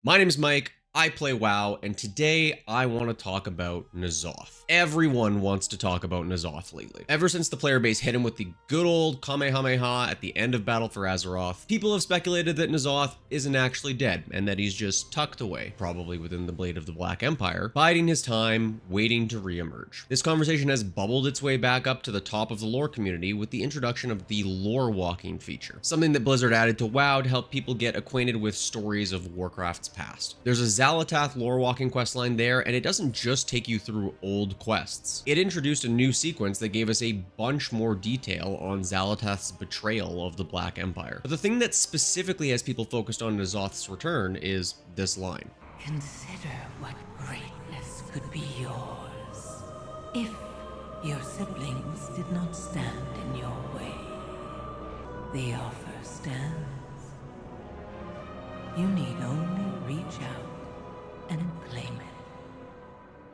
My name is Mike, I play WoW, and today I want to talk about nzoth. Everyone wants to talk about nzoth lately. Ever since the player base hit him with the good old Kamehameha at the end of Battle for Azeroth, people have speculated that nzoth isn't actually dead, and that he's just tucked away, probably within the blade of the Black Empire, biding his time, waiting to re-emerge. This conversation has bubbled its way back up to the top of the lore community with the introduction of the lore walking feature, something that Blizzard added to WoW to help people get acquainted with stories of Warcraft's past. There's a Xal'atath lore walking questline there, and it doesn't just take you through old quests. It introduced a new sequence that gave us a bunch more detail on Xal'atath's betrayal of the Black Empire. But the thing that specifically has people focused on nzoth's return is this line. Consider what greatness could be yours if your siblings did not stand in your way. The offer stands. You need only reach out and claim it.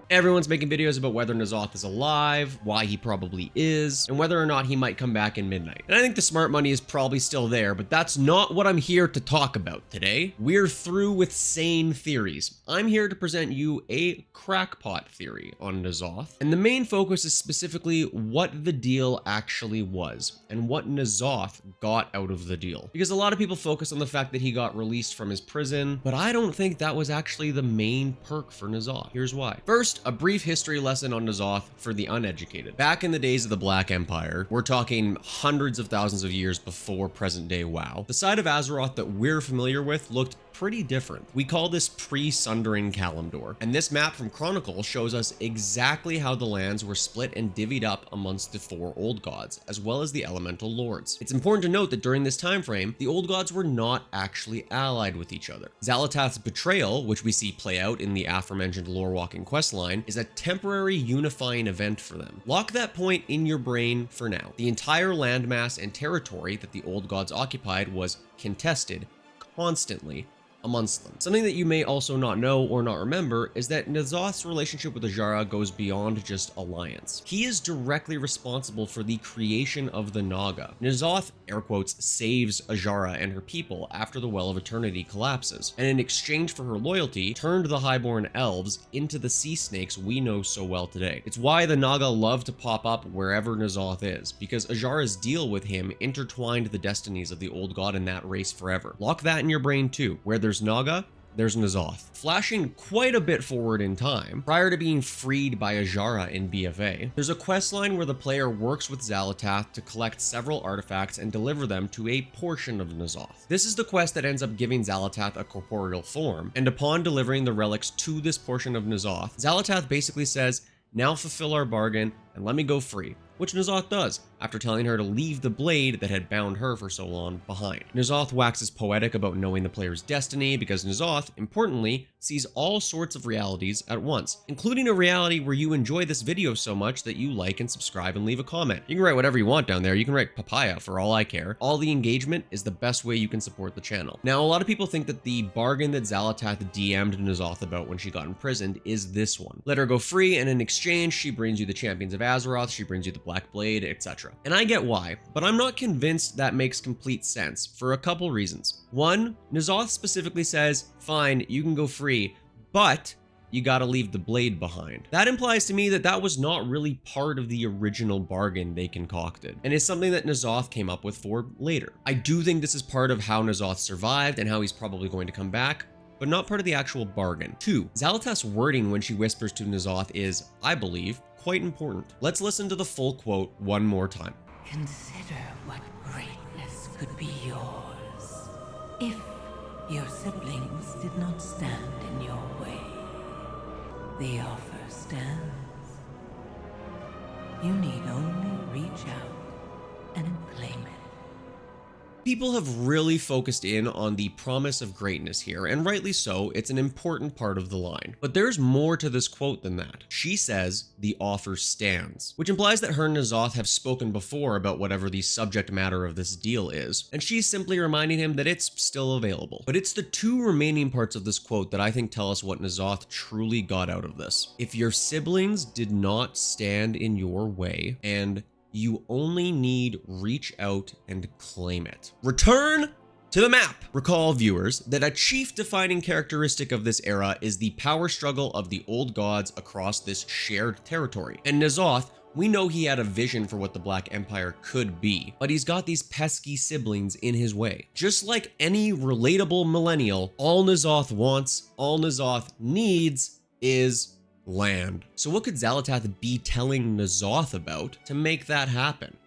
Everyone's making videos about whether nzoth is alive, why he probably is, and whether or not he might come back in Midnight. And I think the smart money is probably still there, but that's not what I'm here to talk about today. We're through with sane theories. I'm here to present you a crackpot theory on nzoth, and the main focus is specifically what the deal actually was, and what nzoth got out of the deal. Because a lot of people focus on the fact that he got released from his prison, but I don't think that was actually the main perk for nzoth. Here's why. First, a brief history lesson on nzoth for the uneducated. Back in the days of the Black Empire, we're talking hundreds of thousands of years before present day WoW, the side of Azeroth that we're familiar with looked pretty different. We call this pre-Sundering Kalimdor, and this map from Chronicle shows us exactly how the lands were split and divvied up amongst the four old gods, as well as the elemental lords. It's important to note that during this time frame, the old gods were not actually allied with each other. Xal'atath's betrayal, which we see play out in the aforementioned lore walking questline, is a temporary unifying event for them. Lock that point in your brain for now. The entire landmass and territory that the old gods occupied was contested constantly amongst them. Something that you may also not know or not remember is that nzoth's relationship with Azshara goes beyond just alliance. He is directly responsible for the creation of the Naga. Nzoth, air quotes, saves Azshara and her people after the Well of Eternity collapses, and in exchange for her loyalty, turned the Highborn Elves into the sea snakes we know so well today. It's why the Naga love to pop up wherever nzoth is, because Azshara's deal with him intertwined the destinies of the old god in that race forever. Lock that in your brain too. Where there's Naga, there's nzoth. Flashing quite a bit forward in time, prior to being freed by Azshara in BFA, there's a questline where the player works with Xal'atath to collect several artifacts and deliver them to a portion of nzoth. This is the quest that ends up giving Xal'atath a corporeal form, and upon delivering the relics to this portion of nzoth, Xal'atath basically says, "Now fulfill our bargain and let me go free," which nzoth does, after telling her to leave the blade that had bound her for so long behind. Nzoth waxes poetic about knowing the player's destiny because nzoth, importantly, sees all sorts of realities at once, including a reality where you enjoy this video so much that you like and subscribe and leave a comment. You can write whatever you want down there. You can write papaya for all I care. All the engagement is the best way you can support the channel. Now, a lot of people think that the bargain that Xal'atath DM'd nzoth about when she got imprisoned is this one. Let her go free, and in exchange, she brings you the champions of Azeroth, she brings you the Black Blade, etc. And I get why, but I'm not convinced that makes complete sense for a couple reasons. One, nzoth specifically says, fine, you can go free, but you gotta leave the blade behind. That implies to me that that was not really part of the original bargain they concocted, and is something that nzoth came up with for later. I do think this is part of how nzoth survived and how he's probably going to come back, but not part of the actual bargain. Two, Xal'atath's wording when she whispers to nzoth is, I believe, quite important. Let's listen to the full quote one more time. Consider what greatness could be yours if your siblings did not stand in your way. The offer stands. You need only reach out and claim it. People have really focused in on the promise of greatness here, and rightly so. It's an important part of the line. But there's more to this quote than that. She says, the offer stands, which implies that her and nzoth have spoken before about whatever the subject matter of this deal is, and she's simply reminding him that it's still available. But it's the two remaining parts of this quote that I think tell us what nzoth truly got out of this. If your siblings did not stand in your way, and you only need reach out and claim it. Return To the map! Recall, viewers, that a chief defining characteristic of this era is the power struggle of the old gods across this shared territory. And nzoth, we know he had a vision for what the Black Empire could be, but he's got these pesky siblings in his way. Just like any relatable millennial, all nzoth wants, all nzoth needs is land. So what could Xal'atath be telling nzoth about to make that happen?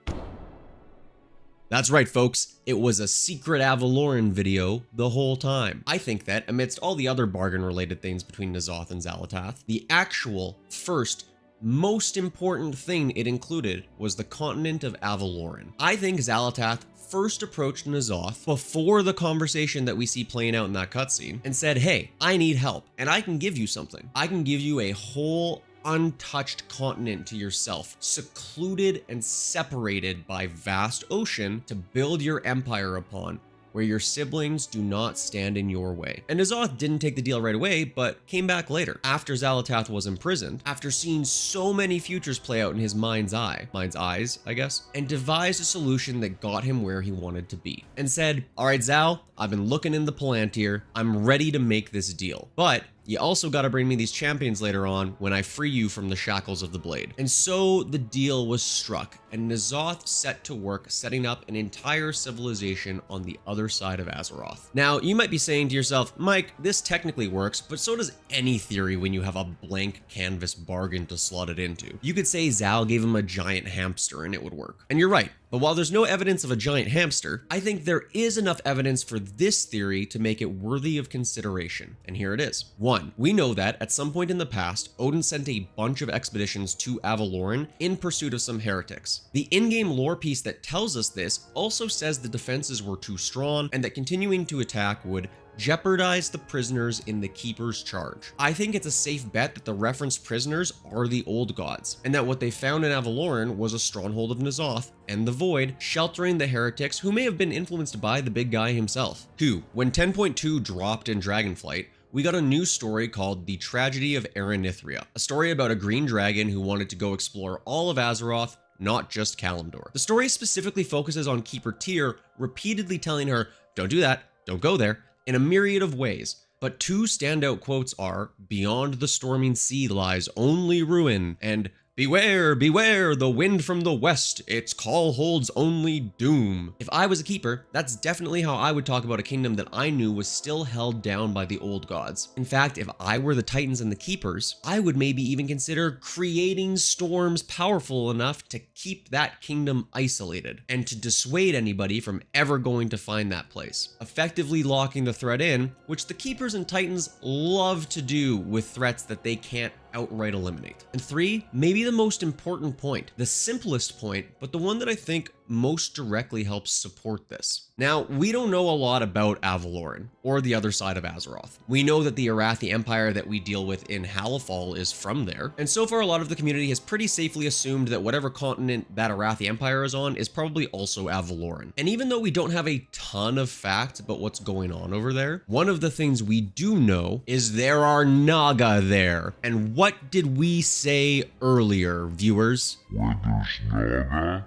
That's right, folks. It was a secret Avaloren video the whole time. I think that amidst all the other bargain-related things between nzoth and Xal'atath, the actual first most important thing it included was the continent of Avaloren. I think Xal'atath first approached nzoth before the conversation that we see playing out in that cutscene and said, hey, I need help and I can give you something. I can give you a whole untouched continent to yourself, secluded and separated by vast ocean to build your empire upon, where your siblings do not stand in your way. And nzoth didn't take the deal right away, but came back later, after Xal'atath was imprisoned, after seeing so many futures play out in his mind's eyes, I guess, and devised a solution that got him where he wanted to be, and said, all right, Zal, I've been looking in the Palantir, I'm ready to make this deal, but you also gotta bring me these champions later on when I free you from the shackles of the blade. And so the deal was struck, and nzoth set to work setting up an entire civilization on the other side of Azeroth. Now, you might be saying to yourself, Mike, this technically works, but so does any theory when you have a blank canvas bargain to slot it into. You could say Zal gave him a giant hamster and it would work. And you're right. But while there's no evidence of a giant hamster, I think there is enough evidence for this theory to make it worthy of consideration. And here it is. 1. We know that at some point in the past, Odin sent a bunch of expeditions to Avaloren in pursuit of some heretics. The in-game lore piece that tells us this also says the defenses were too strong and that continuing to attack would jeopardize the prisoners in the Keeper's charge. I think it's a safe bet that the referenced prisoners are the old gods, and that what they found in Avaloren was a stronghold of nzoth and the Void, sheltering the heretics who may have been influenced by the big guy himself. 2. When 10.2 dropped in Dragonflight, we got a new story called The Tragedy of Erenithria, a story about a green dragon who wanted to go explore all of Azeroth, not just Kalimdor. The story specifically focuses on Keeper Tyr repeatedly telling her, don't do that, don't go there, in a myriad of ways. But two standout quotes are, beyond the storming sea lies only ruin, and beware, beware, the wind from the west, its call holds only doom. If I was a keeper, that's definitely how I would talk about a kingdom that I knew was still held down by the old gods. In fact, if I were the titans and the keepers, I would maybe even consider creating storms powerful enough to keep that kingdom isolated and to dissuade anybody from ever going to find that place, effectively locking the threat in, which the keepers and titans love to do with threats that they can't outright eliminate. And 3, maybe the most important point, the simplest point, but the one that I think most directly helps support this. Now, we don't know a lot about Avaloren or the other side of Azeroth. We know that the Arathi Empire that we deal with in Halifal is from there, and so far a lot of the community has pretty safely assumed that whatever continent that Arathi Empire is on is probably also Avaloren. And even though we don't have a ton of facts about what's going on over there, one of the things we do know is there are Naga there. And what did we say earlier, viewers? Where there's Naga,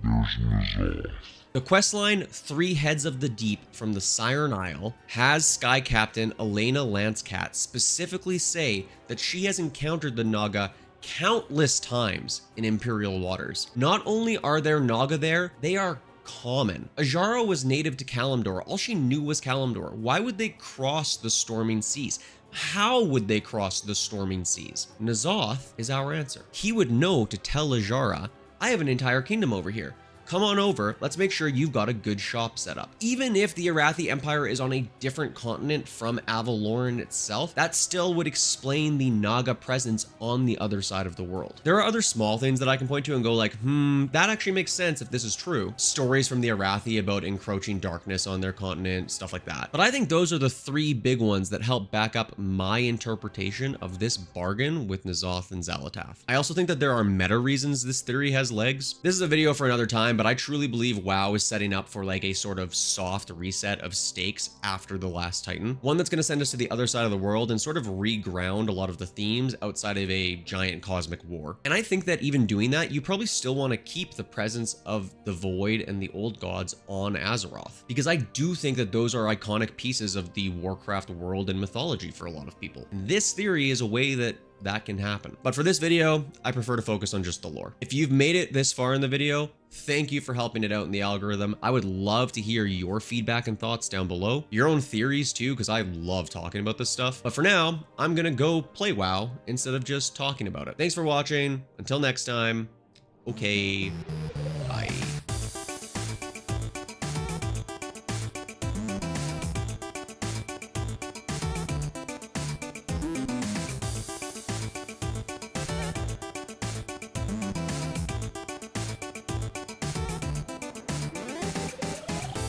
there's nzoth. The questline 3 Heads of the Deep from the Siren Isle has Sky Captain Elena Lancecat specifically say that she has encountered the Naga countless times in Imperial waters. Not only are there Naga there, they are common. Azshara was native to Kalimdor. All she knew was Kalimdor. Why would they cross the storming seas? How would they cross the storming seas? Nzoth is our answer. He would know to tell Azshara, I have an entire kingdom over here. Come on over, let's make sure you've got a good shop set up. Even if the Arathi Empire is on a different continent from Avaloren itself, that still would explain the Naga presence on the other side of the world. There are other small things that I can point to and go like, that actually makes sense if this is true. Stories from the Arathi about encroaching darkness on their continent, stuff like that. But I think those are the 3 big ones that help back up my interpretation of this bargain with nzoth and Xal'atath. I also think that there are meta reasons this theory has legs. This is a video for another time, time, but I truly believe WoW is setting up for like a sort of soft reset of stakes after the last Titan. One that's going to send us to the other side of the world and sort of reground a lot of the themes outside of a giant cosmic war. And I think that even doing that, you probably still want to keep the presence of the Void and the Old Gods on Azeroth, because I do think that those are iconic pieces of the Warcraft world and mythology for a lot of people. And this theory is a way that can happen. But for this video, I prefer to focus on just the lore. If you've made it this far in the video, thank you for helping it out in the algorithm. I would love to hear your feedback and thoughts down below. Your own theories too, because I love talking about this stuff. But for now, I'm gonna go play WoW instead of just talking about it. Thanks for watching. Until next time, okay.